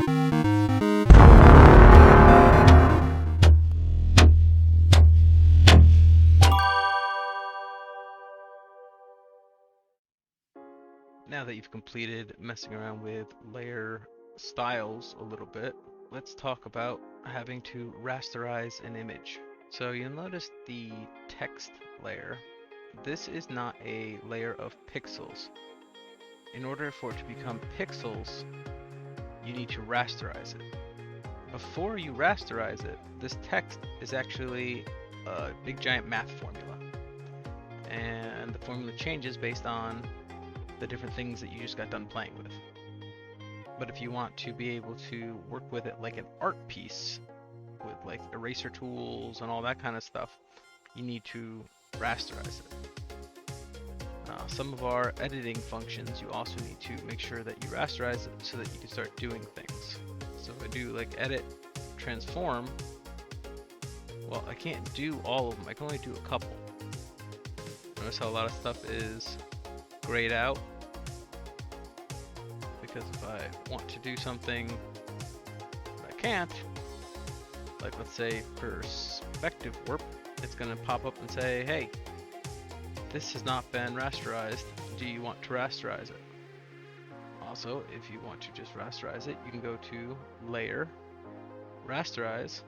Now that you've completed messing around with layer styles a little bit, let's talk about having to rasterize an image. So you'll notice the text layer. This is not a layer of pixels. In order for it to become pixels, you need to rasterize it. Before you rasterize it, this text is actually a big giant math formula. And the formula changes based on the different things that you just got done playing with. But if you want to be able to work with it like an art piece, with like eraser tools and all that kind of stuff, you need to rasterize it. Some of our editing functions, you also need to make sure that you rasterize it so that you can start doing things. So if I do like edit, transform, well, I can't do all of them, I can only do a couple. Notice how a lot of stuff is grayed out, because if I want to do something that I can't, like let's say perspective warp, it's going to pop up and say, hey, this has not been rasterized, do you want to rasterize it? Also, if you want to just rasterize it, you can go to layer, rasterize,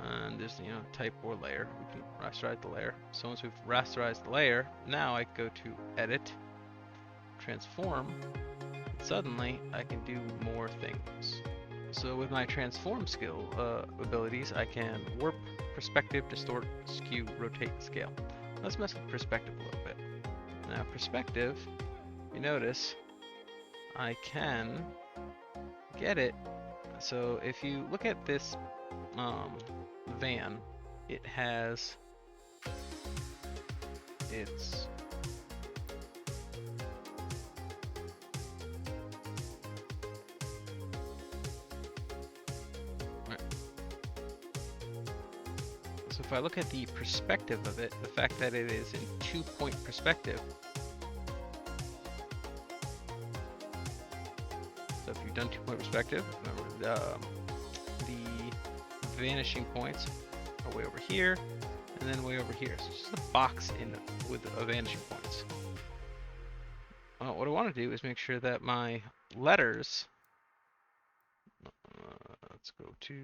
and there's, type or layer. We can rasterize the layer. So once we've rasterized the layer, now I go to edit, transform, and suddenly I can do more things. So with my transform skill abilities, I can warp, perspective, distort, skew, rotate, scale. Let's mess with perspective a little bit. Now perspective, you notice I can get it. So if you look at this van, it has its So if I look at the perspective of it, the fact that it is in 2-point perspective. So if you've done 2-point perspective, remember the vanishing points are way over here and then way over here. So it's just a box with vanishing points. What I want to do is make sure that my letters, let's go to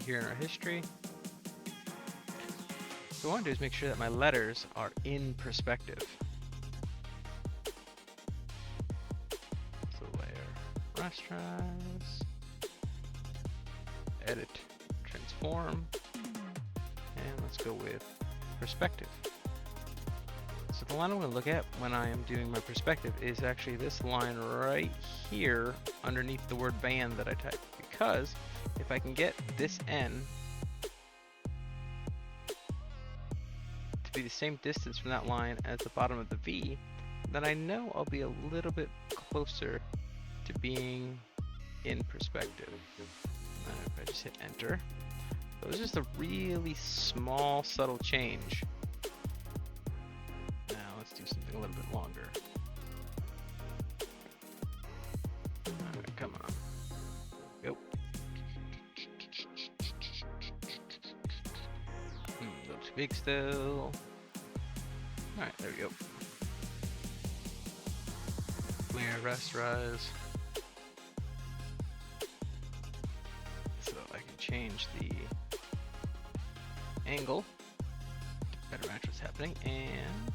here in our history. So what I want to do is make sure that my letters are in perspective. So layer, rasterize, edit, transform, and let's go with perspective. So the line I'm going to look at when I am doing my perspective is actually this line right here underneath the word van that I typed, because if I can get this N to be the same distance from that line as the bottom of the V, then I know I'll be a little bit closer to being in perspective. And if I just hit enter, so it's just a really small, subtle change. Now let's do something a little bit longer. Alright, come on. Go. Looks big still. Alright, there we go. Layer, rasterize. So I can change the angle to better match what's happening, and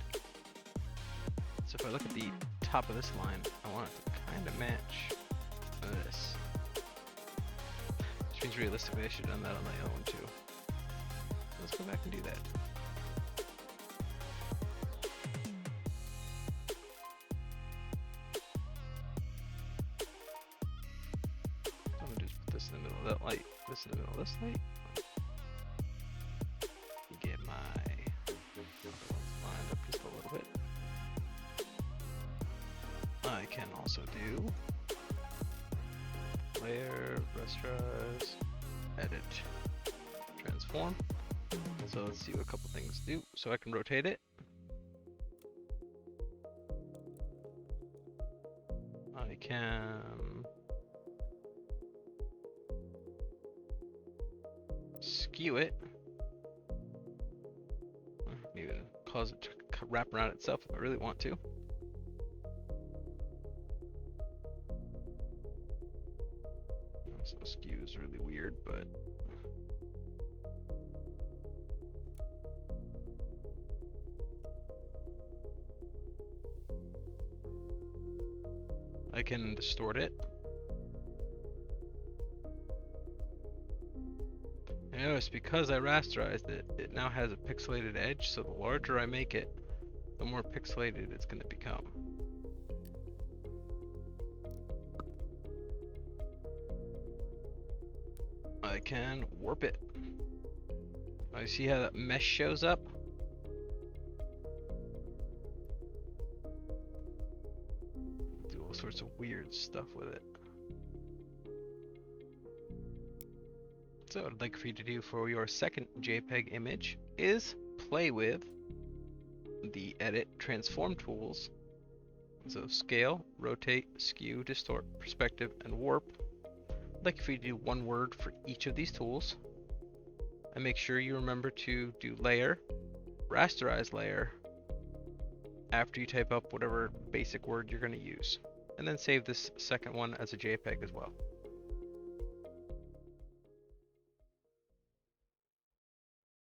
so if I look at the top of this line, I want it to kind of match this. Which means realistically I should have done that on my own too. Let's go back and do that. I'm gonna just put this in the middle of that light, this in the middle of this light. Get my other ones lined up just a little bit. I can also do layer, rasterize, edit, transform. So let's see what a couple things do. So I can rotate it. I can skew it. Maybe cause it to wrap around itself if I really want to. So skew is really weird, but I can distort it. And notice because I rasterized it, it now has a pixelated edge, so the larger I make it, the more pixelated it's going to become. I can warp it. I see how that mesh shows up. Do all sorts of weird stuff with it. So what I'd like for you to do for your second JPEG image is play with the edit transform tools. So scale, rotate, skew, distort, perspective, and warp. I'd like for you to do one word for each of these tools. And make sure you remember to do layer, rasterize layer, after you type up whatever basic word you're going to use. And then save this second one as a JPEG as well.